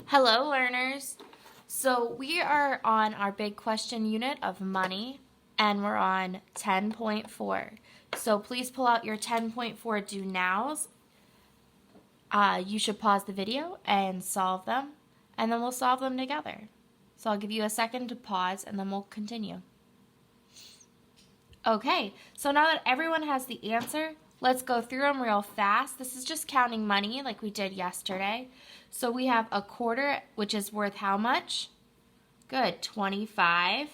Hello, learners. So we are on our big question unit of money, and we're on 10.4. So please pull out your 10.4 do nows. You should pause the video and solve them, and then we'll solve them together. So I'll give you a second to pause, and then we'll continue. Okay, so now that everyone has the answer, let's go through them real fast. This is just counting money like we did yesterday. So we have a quarter, which is worth how much? Good, 25.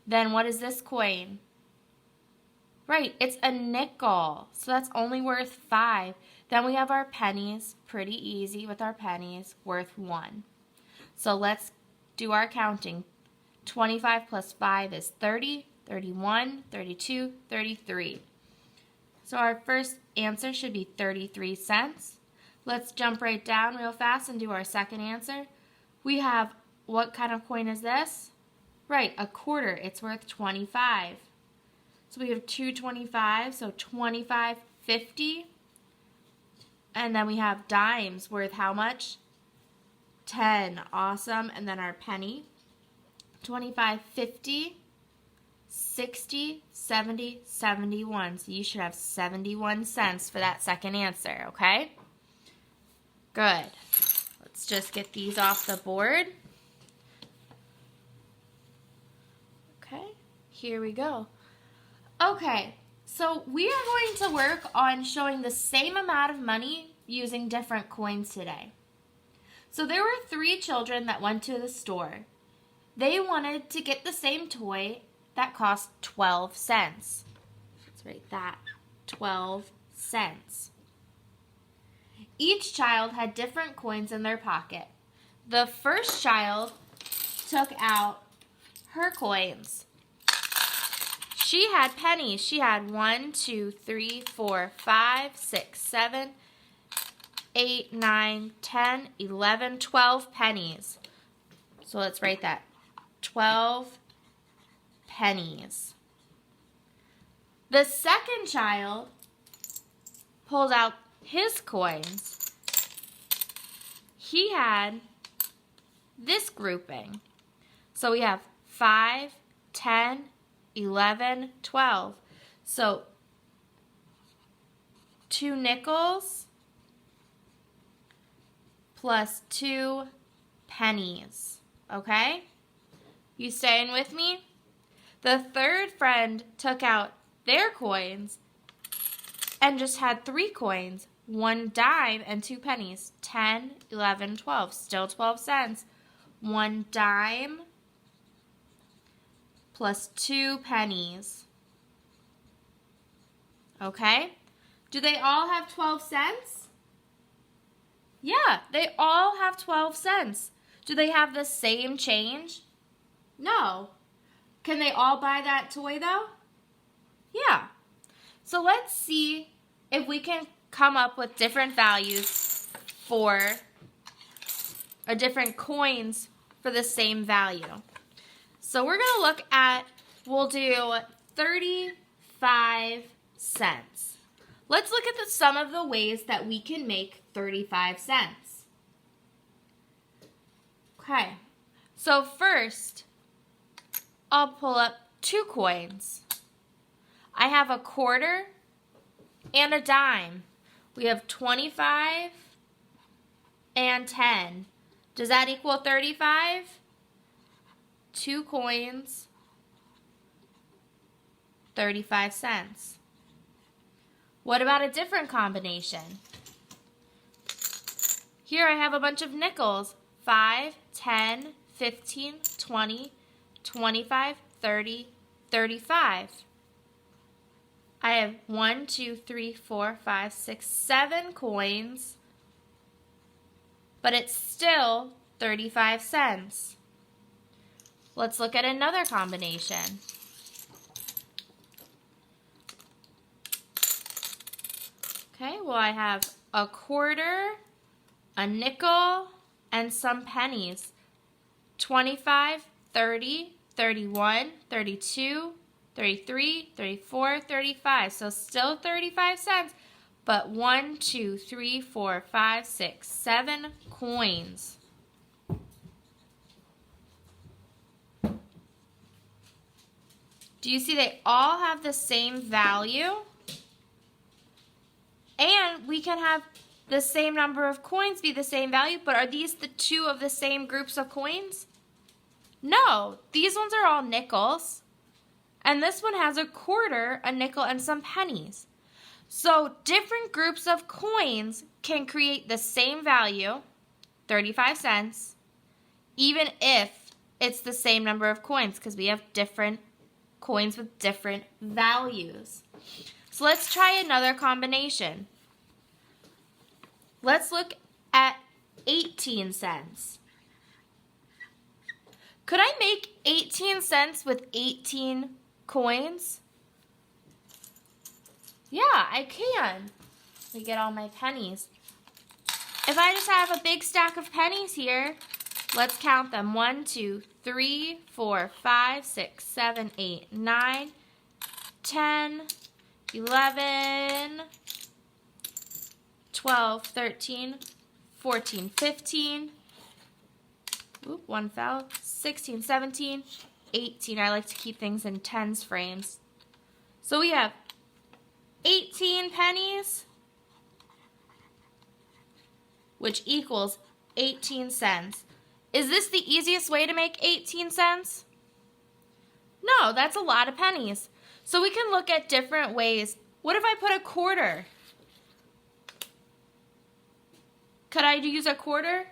Then what is this coin? Right, it's a nickel. So that's only worth 5. Then we have our pennies, pretty easy with our pennies, worth 1. So let's do our counting. 25 plus 5 is 30, 31, 32, 33. So our first answer should be 33 cents. Let's jump right down real fast and do our second answer. We have, what kind of coin is this? Right, a quarter. It's worth 25. So we have 2.25, so 25.50. And then we have dimes worth how much? 10. Awesome. And then our penny. 25.50. 60, 70, 71. So you should have 71 cents for that second answer, okay? Good. Let's just get these off the board. Okay, here we go. Okay, so we are going to work on showing the same amount of money using different coins today. So there were 3 children that went to the store. They wanted to get the same toy that cost 12 cents. Let's write that, 12 cents. Each child had different coins in their pocket. The first child took out her coins. She had pennies. She had 1, 2, 3, 4, 5, 6, 7, 8, 9, 10, 11, 12 pennies. So let's write that, 12 pennies. The second child pulled out his coins. He had this grouping. So we have 5, 10, 11, 12. So 2 nickels plus 2 pennies. Okay? You staying with me? The third friend took out their coins and just had 3 coins, 1 dime and 2 pennies, 10, 11, 12, still 12 cents. 1 dime plus 2 pennies. Okay? Do they all have 12 cents? Yeah, they all have 12 cents. Do they have the same change? No. Can they all buy that toy though? Yeah. So let's see if we can come up with different values for, or different coins for the same value. So we're going to look at, we'll do 35 cents. Let's look at some of the ways that we can make 35 cents. Okay. So first, I'll pull up 2 coins. I have a quarter and a dime. We have 25 and 10. Does that equal 35? 2 coins, 35 cents. What about a different combination? Here I have a bunch of nickels. 5, 10, 15, 20, 25, 30, 35. I have 1, 2, 3, 4, 5, 6, 7 coins, but it's still 35 cents. Let's look at another combination. Okay, well I have a quarter, a nickel, and some pennies. 25, 30, 31, 32, 33, 34, 35. So still 35 cents, but 1, 2, 3, 4, 5, 6, 7 coins. Do you see they all have the same value? And we can have the same number of coins be the same value, but are these the two of the same groups of coins? No, these ones are all nickels. And this one has a quarter, a nickel, and some pennies. So different groups of coins can create the same value, 35 cents, even if it's the same number of coins, because we have different coins with different values. So let's try another combination. Let's look at 18 cents. Could I make 18 cents with 18 coins? Yeah, I can. Let me get all my pennies. If I just have a big stack of pennies here, let's count them. 1, 2, 3, 4, 5, 6, 7, 8, 9, 10, 11, 12, 13, 14, 15. Oop, one fell. 16, 17, 18. I like to keep things in tens frames. So we have 18 pennies, which equals 18 cents. Is this the easiest way to make 18 cents? No, that's a lot of pennies. So we can look at different ways. What if I put a quarter? Could I use a quarter?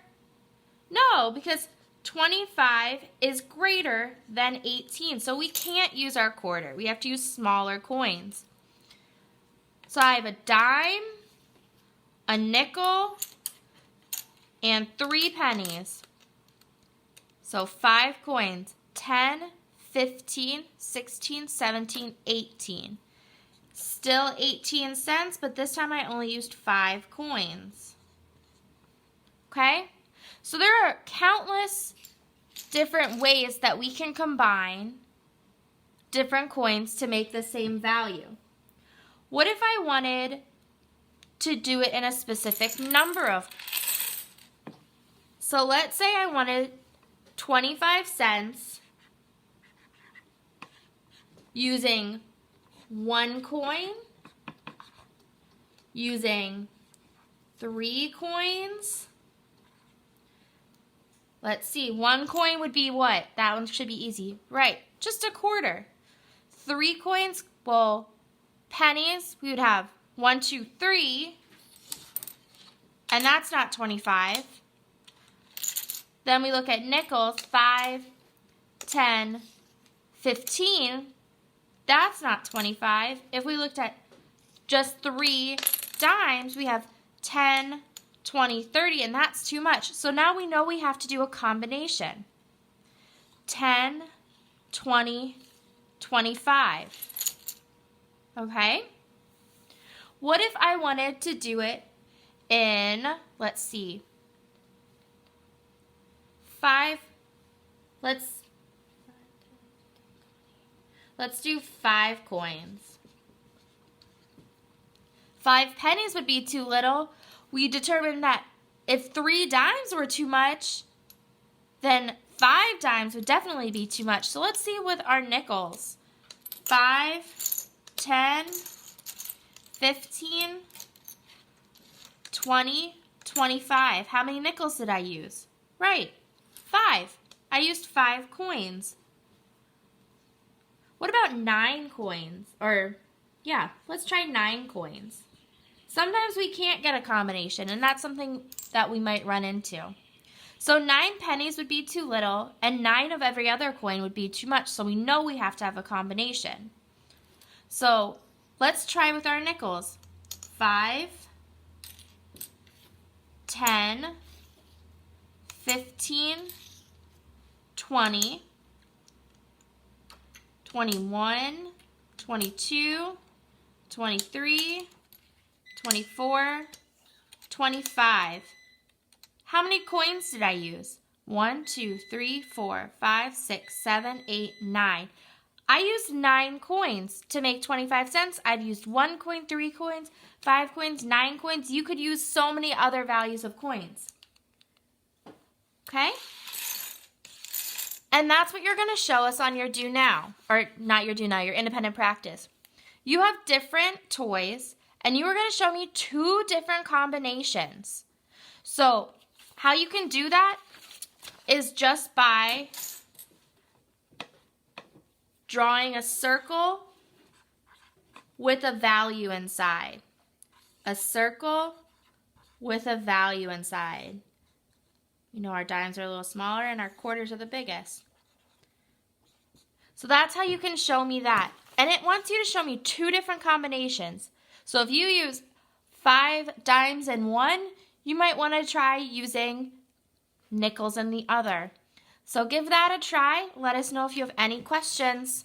No, because 25 is greater than 18, so we can't use our quarter. We have to use smaller coins. So I have a dime, a nickel, and 3 pennies. So 5 coins, 10, 15, 16, 17, 18. Still 18 cents, but this time I only used 5 coins. Okay? So there are countless different ways that we can combine different coins to make the same value. What if I wanted to do it in a specific number of? So let's say I wanted 25 cents using 1 coin, using 3 coins. Let's see, 1 coin would be what? That one should be easy. Right, just a quarter. 3 coins, well, pennies, we would have 1, 2, 3, and that's not 25. Then we look at nickels, 5, 10, 15, that's not 25. If we looked at just 3 dimes, we have 10, 20, 30, and that's too much. So now we know we have to do a combination. 10, 20, 25. Okay? What if I wanted to do it in, let's see, 5, let's do 5 coins. 5 pennies would be too little. We determined that if 3 dimes were too much, then 5 dimes would definitely be too much. So let's see with our nickels. 5, 10, 15, 20, 25. How many nickels did I use? Right, 5. I used 5 coins. What about 9 coins? Or, yeah, let's try 9 coins. Sometimes we can't get a combination, and that's something that we might run into. So 9 pennies would be too little, and 9 of every other coin would be too much, so we know we have to have a combination. So let's try with our nickels. 5, 10, 15, 20, 21, 22, 23, 24, 25. How many coins did I use? 1, 2, 3, 4, 5, 6, 7, 8, 9. I used 9 coins to make 25 cents. I've used 1 coin, 3 coins, 5 coins, 9 coins. You could use so many other values of coins. Okay? And that's what you're going to show us on your do now, or not your do now, your independent practice. You have different toys, and you are going to show me 2 different combinations. So how you can do that is just by drawing a circle with a value inside. A circle with a value inside. You know, our dimes are a little smaller and our quarters are the biggest. So that's how you can show me that. And it wants you to show me 2 different combinations. So if you use 5 dimes in one, you might want to try using nickels in the other. So give that a try. Let us know if you have any questions.